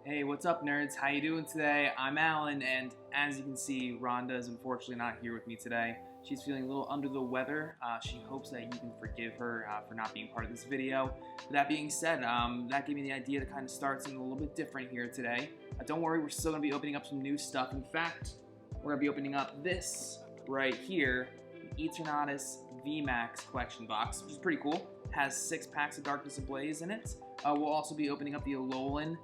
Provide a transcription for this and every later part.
Hey, what's up, nerds? How you doing today? I'm Alan, and as you can see, Rhonda is unfortunately not here with me today. She's feeling a little under the weather. She hopes that you can forgive her for not being part of this video. With that being said, that gave me the idea to kind of start something a little bit different here today. Don't worry, we're still going to be opening up some new stuff. In fact, we're going to be opening up this right here, the Eternatus VMAX collection box, which is pretty cool. It has 6 packs of Darkness Ablaze in it. We'll also be opening up the Alolan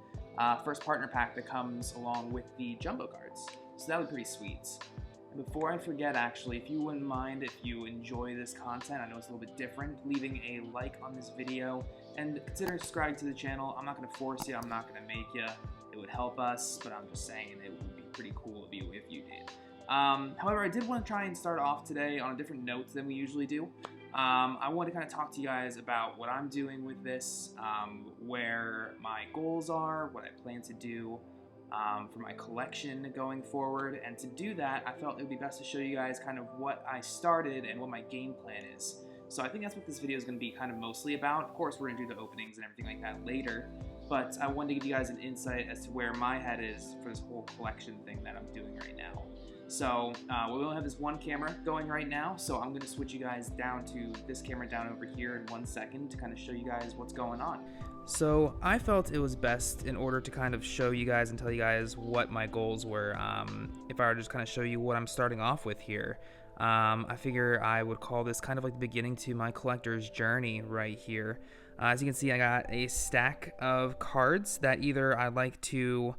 first partner pack that comes along with the jumbo cards. So that would be pretty sweet. And before I forget, actually, if you wouldn't mind, if you enjoy this content, I know it's a little bit different, leaving a like on this video and consider subscribing to the channel. I'm not going to force you, I'm not going to make you. It would help us, but I'm just saying it would be pretty cool of you if you did. However, I did want to try and start off today on a different note than we usually do. I want to kind of talk to you guys about what I'm doing with this, where my goals are, what I plan to do for my collection going forward. And to do that, I felt it would be best to show you guys kind of what I started and what my game plan is. So I think that's what this video is going to be kind of mostly about. Of course, we're going to do the openings and everything like that later, but I wanted to give you guys an insight as to where my head is for this whole collection thing that I'm doing right now. So we only have this one camera going right now, so I'm going to switch you guys down to this camera down over here in 1 second to kind of show you guys what's going on. So I felt it was best, in order to kind of show you guys and tell you guys what my goals were, if I were to just kind of show you what I'm starting off with here. I figure I would call this kind of like the beginning to my collector's journey right here. As you can see, I got a stack of cards that either I'd like to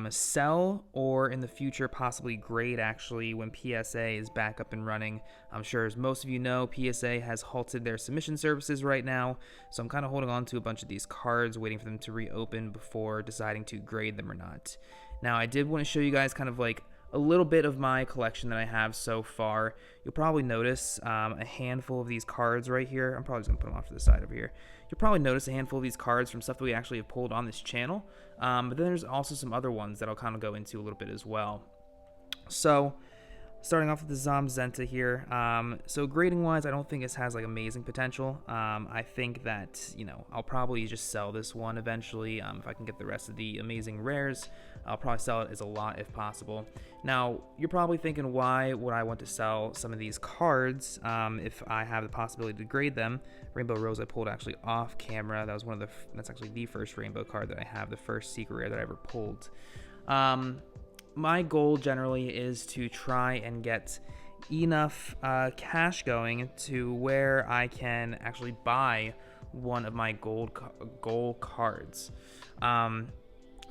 sell or in the future possibly grade, actually, when PSA is back up and running. I'm sure, as most of you know, PSA has halted their submission services right now, so I'm kind of holding on to a bunch of these cards, waiting for them to reopen before deciding to grade them or not. Now, I did want to show you guys kind of like a little bit of my collection that I have so far. You'll probably notice a handful of these cards right here. I'm probably just gonna put them off to the side over here. You'll probably notice a handful of these cards from stuff that we actually have pulled on this channel, but then there's also some other ones that I'll kind of go into a little bit as well. So starting off with the Zamazenta here. So grading wise, I don't think this has like amazing potential. I think that, you know, I'll probably just sell this one eventually. If I can get the rest of the amazing rares, I'll probably sell it as a lot if possible. Now, you're probably thinking, why would I want to sell some of these cards if I have the possibility to grade them? Rainbow Rose I pulled actually off camera. That was that's actually the first rainbow card that I have, the first secret rare that I ever pulled. My goal generally is to try and get enough cash going to where I can actually buy one of my goal cards.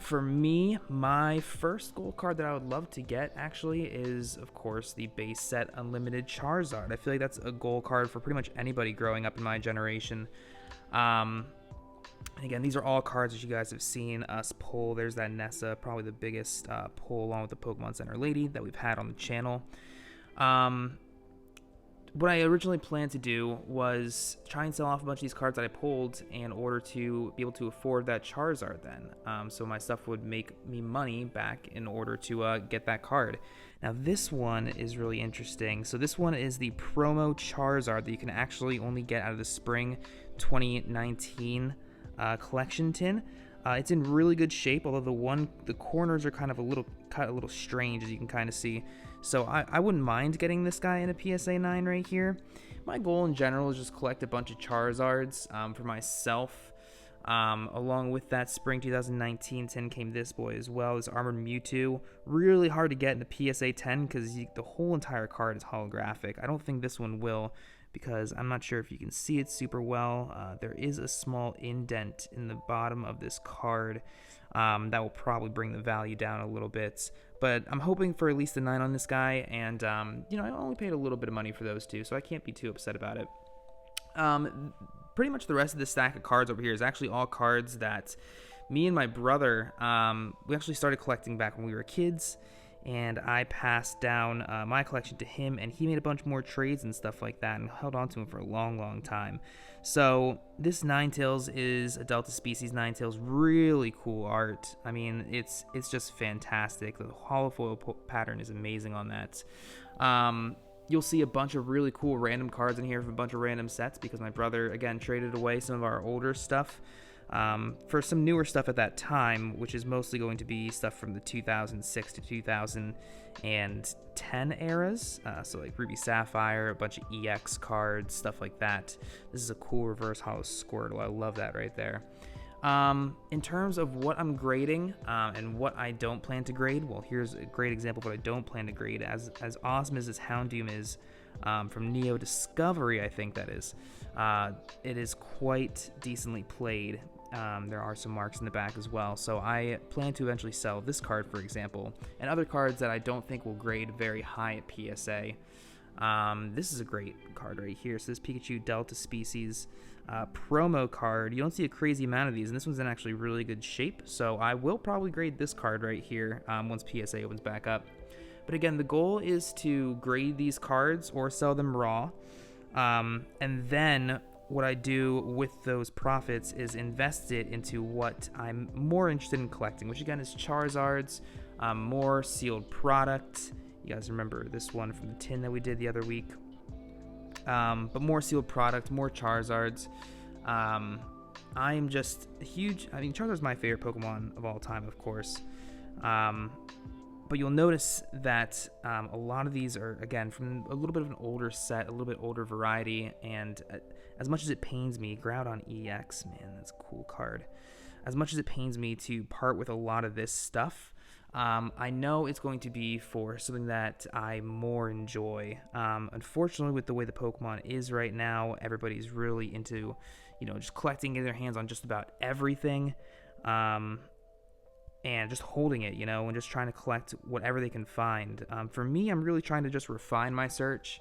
For me, my first gold card that I would love to get actually is, of course, the base set Unlimited Charizard. I feel like that's a gold card for pretty much anybody growing up in my generation. And again, these are all cards that you guys have seen us pull. There's that Nessa, probably the biggest pull, along with the Pokemon Center Lady that we've had on the channel. What I originally planned to do was try and sell off a bunch of these cards that I pulled in order to be able to afford that Charizard then. So my stuff would make me money back in order to get that card. Now this one is really interesting. So this one is the promo Charizard that you can actually only get out of the Spring 2019 collection tin. It's in really good shape, although the corners are kind of cut a little strange, as you can kind of see. So I wouldn't mind getting this guy in a PSA 9 right here. My goal in general is just collect a bunch of Charizards for myself. Along with that Spring 2019 tin came this boy as well, this Armored Mewtwo. Really hard to get in the PSA 10 because the whole entire card is holographic. I don't think this one will, because I'm not sure if you can see it super well. There is a small indent in the bottom of this card that will probably bring the value down a little bit. But I'm hoping for at least a 9 on this guy, and you know, I only paid a little bit of money for those two, so I can't be too upset about it. Pretty much the rest of this stack of cards over here is actually all cards that me and my brother, we actually started collecting back when we were kids, and I passed down my collection to him, and he made a bunch more trades and stuff like that and held on to him for a long time. So this Ninetales is a Delta Species Ninetales. Really cool art. I mean, it's just fantastic. The holofoil pattern is amazing on that. You'll see a bunch of really cool random cards in here from a bunch of random sets, because my brother, again, traded away some of our older stuff for some newer stuff at that time, which is mostly going to be stuff from the 2006 to 2010 eras, so like Ruby Sapphire, a bunch of EX cards, stuff like that. This is a cool reverse holo Squirtle. I love that right there. In terms of what I'm grading and what I don't plan to grade, well, here's a great example of what I don't plan to grade. As awesome as this Houndoom is, from Neo Discovery, I think that is, it is quite decently played. There are some marks in the back as well, so I plan to eventually sell this card, for example, and other cards that I don't think will grade very high at PSA. This is a great card right here. So this Pikachu Delta Species promo card. You don't see a crazy amount of these, and this one's in actually really good shape, so I will probably grade this card right here once PSA opens back up. But again, the goal is to grade these cards or sell them raw, and then what I do with those profits is invest it into what I'm more interested in collecting, which again is Charizards, more sealed product. You guys remember this one from the tin that we did the other week. But more sealed product, more Charizards. I am just a huge... I mean, Charizard's my favorite Pokemon of all time, of course. But you'll notice that a lot of these are, again, from a little bit of an older set, a little bit older variety, and as much as it pains me, Groudon EX, man, that's a cool card. As much as it pains me to part with a lot of this stuff, I know it's going to be for something that I more enjoy. Unfortunately, with the way the Pokemon is right now, everybody's really into, just collecting, getting their hands on just about everything. And just holding it, and just trying to collect whatever they can find. For me, I'm really trying to just refine my search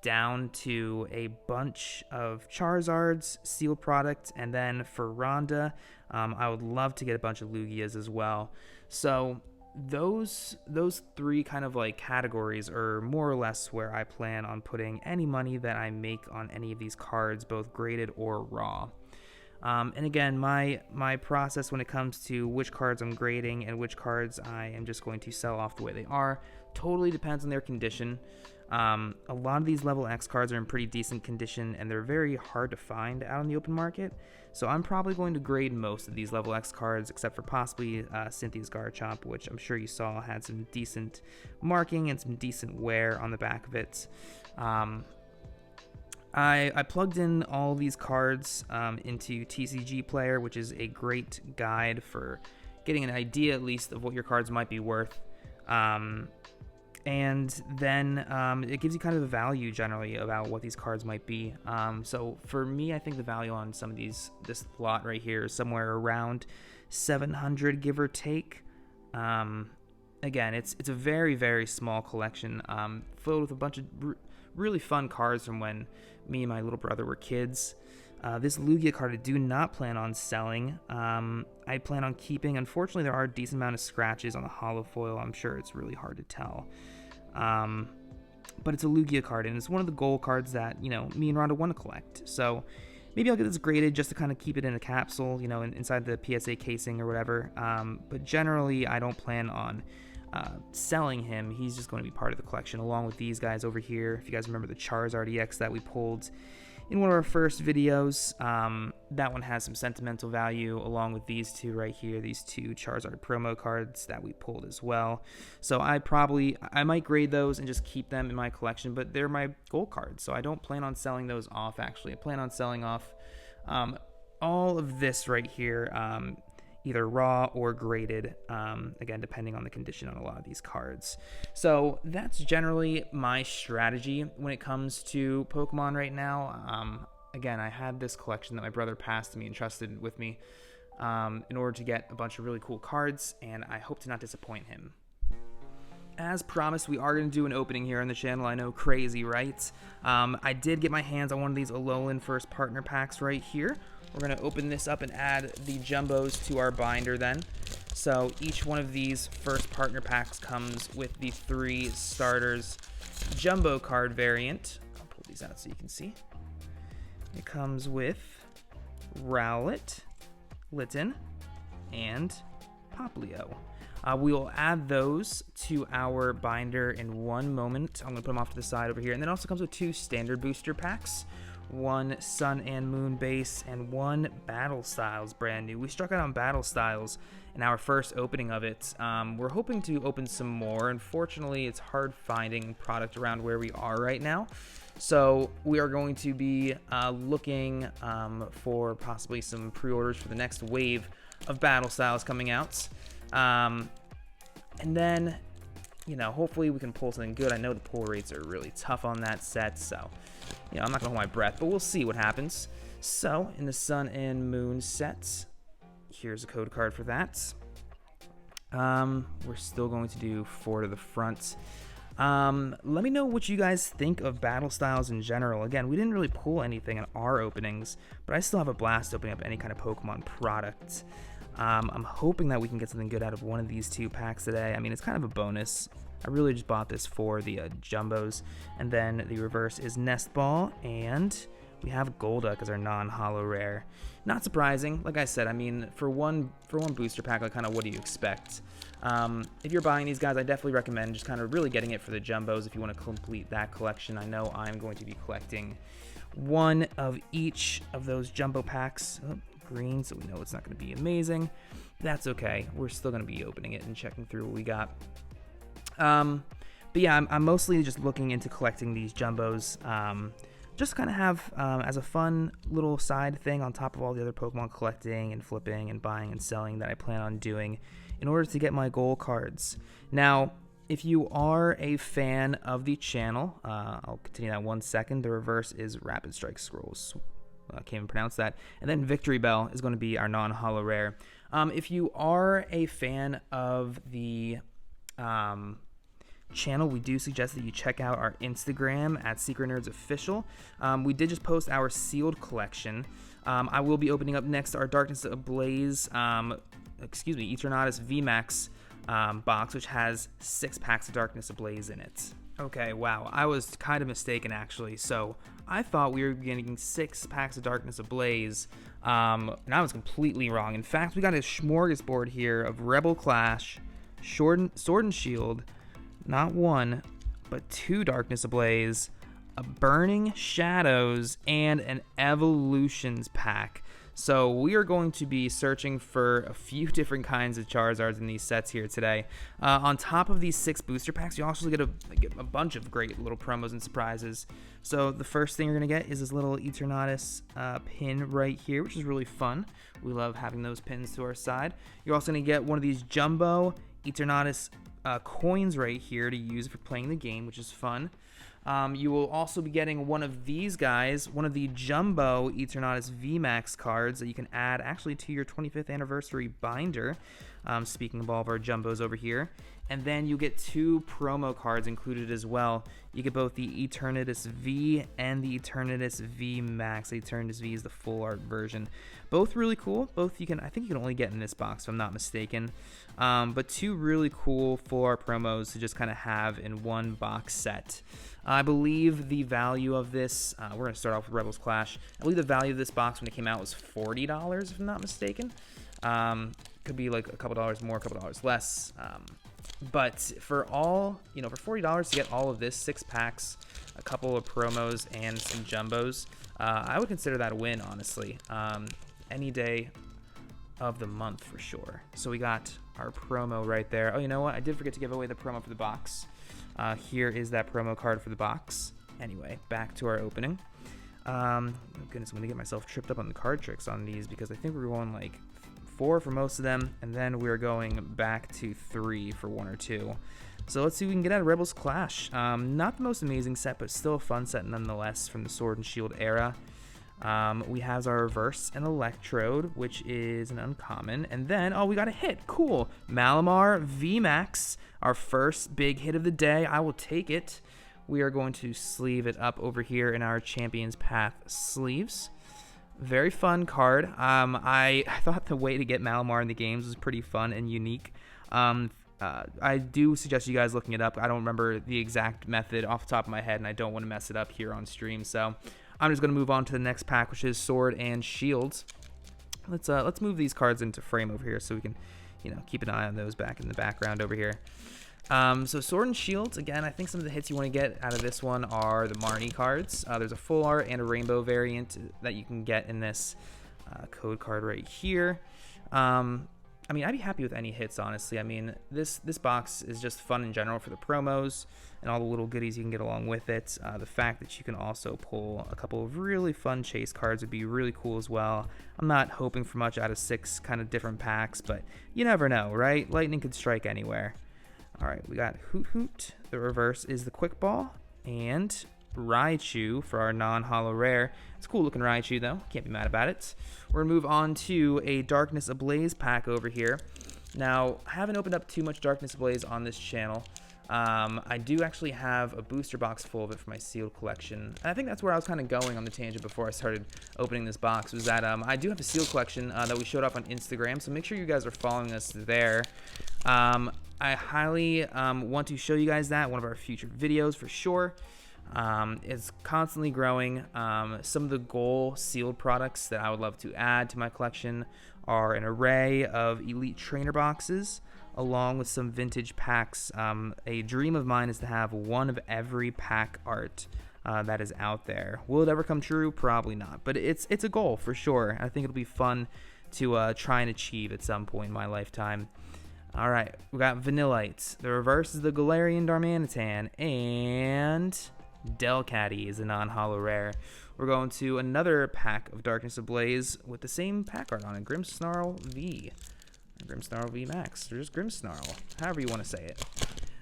down to a bunch of Charizards, sealed product, and then for Rhonda, I would love to get a bunch of Lugias as well. So those three kind of like categories are more or less where I plan on putting any money that I make on any of these cards, both graded or raw. And again, my process when it comes to which cards I'm grading and which cards I am just going to sell off the way they are totally depends on their condition. A lot of these level X cards are in pretty decent condition, and they're very hard to find out on the open market. So I'm probably going to grade most of these level X cards, except for possibly Cynthia's Garchomp, which I'm sure you saw had some decent marking and some decent wear on the back of it. I plugged in all these cards into TCG Player, which is a great guide for getting an idea, at least, of what your cards might be worth. And then it gives you kind of a value, generally, about what these cards might be. So for me, I think the value on some of this lot right here is somewhere around 700, give or take. Again, it's a very, very small collection, filled with a bunch of really fun cards from when me and my little brother were kids. This Lugia card I do not plan on selling. I plan on keeping. Unfortunately, there are a decent amount of scratches on the holo foil. I'm sure it's really hard to tell. But it's a Lugia card, and it's one of the gold cards that, me and Rhonda want to collect. So maybe I'll get this graded just to kind of keep it in a capsule, inside the PSA casing or whatever. But generally, I don't plan on selling him. He's just going to be part of the collection along with these guys over here. If you guys remember the Charizard EX that we pulled in one of our first videos, that one has some sentimental value along with these two right here, these two Charizard promo cards that we pulled as well. So I might grade those and just keep them in my collection, but they're my gold cards, so I don't plan on selling those off. Actually, I plan on selling off all of this right here, either raw or graded, again, depending on the condition on a lot of these cards. So that's generally my strategy when it comes to Pokemon right now. Again, I had this collection that my brother passed to me and trusted with me in order to get a bunch of really cool cards, and I hope to not disappoint him. As promised, we are going to do an opening here on the channel. I know, crazy, right? I did get my hands on one of these Alolan first partner packs right here. We're going to open this up and add the jumbos to our binder then. So each one of these first partner packs comes with the 3 starters jumbo card variant. I'll pull these out so you can see. It comes with Rowlet, Litten, and Poplio. We will add those to our binder in one moment. I'm going to put them off to the side over here. And then it also comes with 2 standard booster packs, one Sun and Moon base, and one Battle Styles brand new. We struck out on Battle Styles in our first opening of it. We're hoping to open some more. Unfortunately, it's hard finding product around where we are right now. So we are going to be looking for possibly some pre-orders for the next wave of Battle Styles coming out. And then, you know, hopefully we can pull something good. I know the pull rates are really tough on that set, so, you know, I'm not going to hold my breath, but we'll see what happens. So, in the Sun and Moon set, here's a code card for that. We're still going to do 4 to the front. Let me know what you guys think of Battle Styles in general. Again, we didn't really pull anything in our openings, but I still have a blast opening up any kind of Pokemon product. I'm hoping that we can get something good out of one of these 2 packs today. I mean, it's kind of a bonus. I really just bought this for the Jumbos. And then the reverse is Nest Ball, and we have Golduck as our non-holo rare. Not surprising. Like I said, I mean, for one booster pack, like, kind of what do you expect? If you're buying these guys, I definitely recommend just kind of really getting it for the Jumbos if you want to complete that collection. I know I'm going to be collecting one of each of those Jumbo packs. Oh, green, so we know it's not going to be amazing. That's okay. We're still going to be opening it and checking through what we got. But yeah, I'm mostly just looking into collecting these Jumbos. Just kind of have as a fun little side thing on top of all the other Pokemon collecting and flipping and buying and selling that I plan on doing in order to get my goal cards. Now, if you are a fan of the channel, I'll continue that 1 second. The reverse is Rapid Strike Scrolls. I can't even pronounce that. And then Victory Bell is going to be our non-holo rare. If you are a fan of the channel, we do suggest that you check out our Instagram at Secret Nerds Official. We did just post our sealed collection. I will be opening up next our Darkness Ablaze, Eternatus VMAX box, which has 6 packs of Darkness Ablaze in it. Okay, wow, I was kind of mistaken actually. So I thought we were getting 6 packs of Darkness Ablaze, and I was completely wrong. In fact, we got a smorgasbord here of Rebel Clash, Sword and Shield, not 1, but 2 Darkness Ablaze, a Burning Shadows, and an Evolutions pack. So we are going to be searching for a few different kinds of Charizards in these sets here today. On top of these 6 booster packs, you also get a bunch of great little promos and surprises. So the first thing you're going to get is this little Eternatus pin right here, which is really fun. We love having those pins to our side. You're also going to get one of these Jumbo Eternatus coins right here to use for playing the game, which is fun. You will also be getting one of these guys, one of the Jumbo Eternatus VMAX cards that you can add actually to your 25th anniversary binder. Speaking of all of our Jumbos over here. And then you get 2 promo cards included as well. You get both the Eternatus V and the Eternatus VMAX. The Eternatus V is the full art version. Both really cool. Both I think you can only get in this box if I'm not mistaken. But 2 really cool full art promos to just kind of have in one box set. I believe the value of this, we're going to start off with Rebels Clash. I believe the value of this box when it came out was $40 if I'm not mistaken. Could be like a couple dollars more, a couple dollars less. But for all, for $40 to get all of this, 6 packs, a couple of promos, and some Jumbos, I would consider that a win, honestly. Any day of the month for sure. So we got our promo right there. Oh, you know what? I did forget to give away the promo for the box. Here is that promo card for the box. Anyway, back to our opening. Oh goodness, I'm going to get myself tripped up on the card tricks on these because I think we're going like 4 for most of them, and then we're going back to 3 for 1 or 2. So let's see what we can get out of Rebels Clash. Not the most amazing set, but still a fun set nonetheless from the Sword and Shield era. We have our reverse and Electrode, which is an uncommon. And then, we got a hit. Cool. Malamar VMAX, our first big hit of the day. I will take it. We are going to sleeve it up over here in our Champions Path sleeves. Very fun card. I thought the way to get Malamar in the games was pretty fun and unique. I do suggest you guys looking it up. I don't remember the exact method off the top of my head, and I don't want to mess it up here on stream. So I'm just going to move on to the next pack, which is Sword and Shields. Let's move these cards into frame over here so we can keep an eye on those back in the background over here. So Sword and Shield, again, I think some of the hits you want to get out of this one are the Marnie cards. There's a full art and a rainbow variant that you can get in this code card right here. I mean, I'd be happy with any hits, honestly. I mean, this box is just fun in general for the promos and all the little goodies you can get along with it. The fact that you can also pull a couple of really fun chase cards would be really cool as well. I'm not hoping for much out of 6 kind of different packs, but you never know, right? Lightning could strike anywhere. All right, we got Hoot Hoot. The reverse is the Quick Ball, and Raichu for our non-holo rare. It's a cool looking Raichu though, can't be mad about it. We're gonna move on to a Darkness Ablaze pack over here. Now, I haven't opened up too much Darkness Ablaze on this channel. I do actually have a booster box full of it for my sealed collection. And I think that's where I was kind of going on the tangent before I started opening this box, was that I do have a sealed collection that we showed off on Instagram, so make sure you guys are following us there. I highly want to show you guys that, one of our future videos for sure. It's constantly growing. Some of the goal sealed products that I would love to add to my collection are an array of Elite Trainer boxes, along with some vintage packs. A dream of mine is to have one of every pack art that is out there. Will it ever come true? Probably not, but it's a goal for sure. I think it'll be fun to try and achieve at some point in my lifetime. All right, we got Vanillite. The reverse is the Galarian Darmanitan, and Delcatty is a non-holo rare. We're going to another pack of Darkness Ablaze with the same pack art on it, Grimmsnarl V. Grimmsnarl V Max, or just Grimmsnarl, however you want to say it.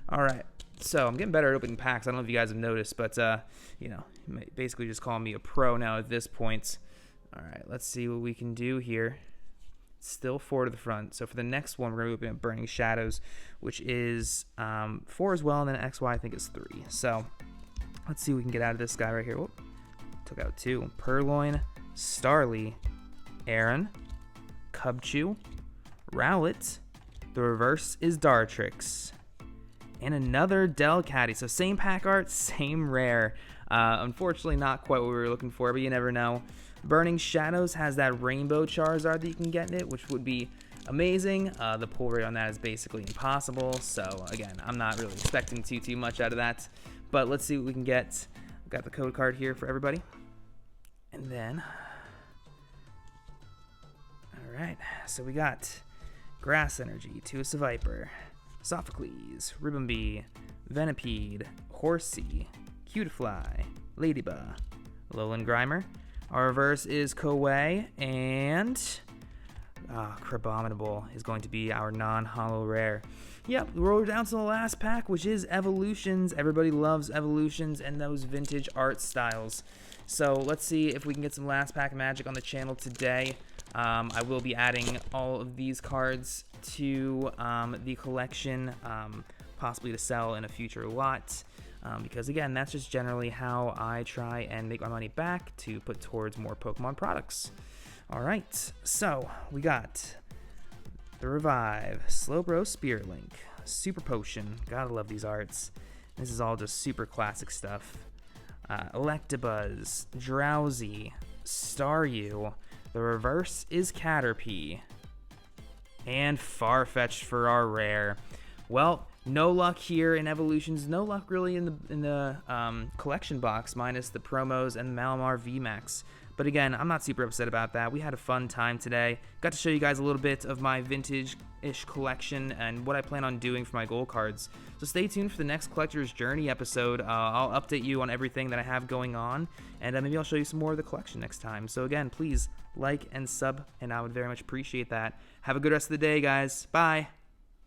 All right, so I'm getting better at opening packs. I don't know if you guys have noticed, but basically just calling me a pro now at this point. All right, let's see what we can do here. Still 4 to the front. So for the next one, we're going to open up Burning Shadows, which is 4 as well, and then XY I think is 3. So let's see what we can get out of this guy right here. Whoop, took out 2. Purloin, Starly, Aaron, Cubchoo, Rowlet. The reverse is Dartrix, and another Delcatty. So same pack art, same rare. Unfortunately, not quite what we were looking for, but you never know. Burning Shadows has that rainbow Charizard that you can get in it, which would be amazing. The pull rate on that is basically impossible. So again, I'm not really expecting too much out of that. But let's see what we can get. We've got the code card here for everybody. And then, all right, so we got Grass Energy, Tusa Viper, Sophocles, Ribombee, Venipede, Horsey, Cutiefly, Ladybug, Alolan Grimer. Our reverse is Kowei, and Crabominable is going to be our non-holo rare. Yep, we're down to the last pack, which is Evolutions. Everybody loves Evolutions and those vintage art styles. So let's see if we can get some last pack magic on the channel today. I will be adding all of these cards to the collection, possibly to sell in a future lot. Because again, that's just generally how I try and make my money back to put towards more Pokemon products. Alright, so we got the Revive, Slowbro Spearlink, Super Potion, gotta love these arts. This is all just super classic stuff. Electabuzz, Drowsy, Staryu, the reverse is Caterpie, and Farfetch'd for our rare. Well, no luck here in Evolutions, no luck really in the collection box, minus the promos and the Malamar VMAX. But again, I'm not super upset about that. We had a fun time today. Got to show you guys a little bit of my vintage-ish collection and what I plan on doing for my gold cards. So stay tuned for the next Collector's Journey episode. I'll update you on everything that I have going on, and maybe I'll show you some more of the collection next time. So again, please like and sub, and I would very much appreciate that. Have a good rest of the day, guys. Bye.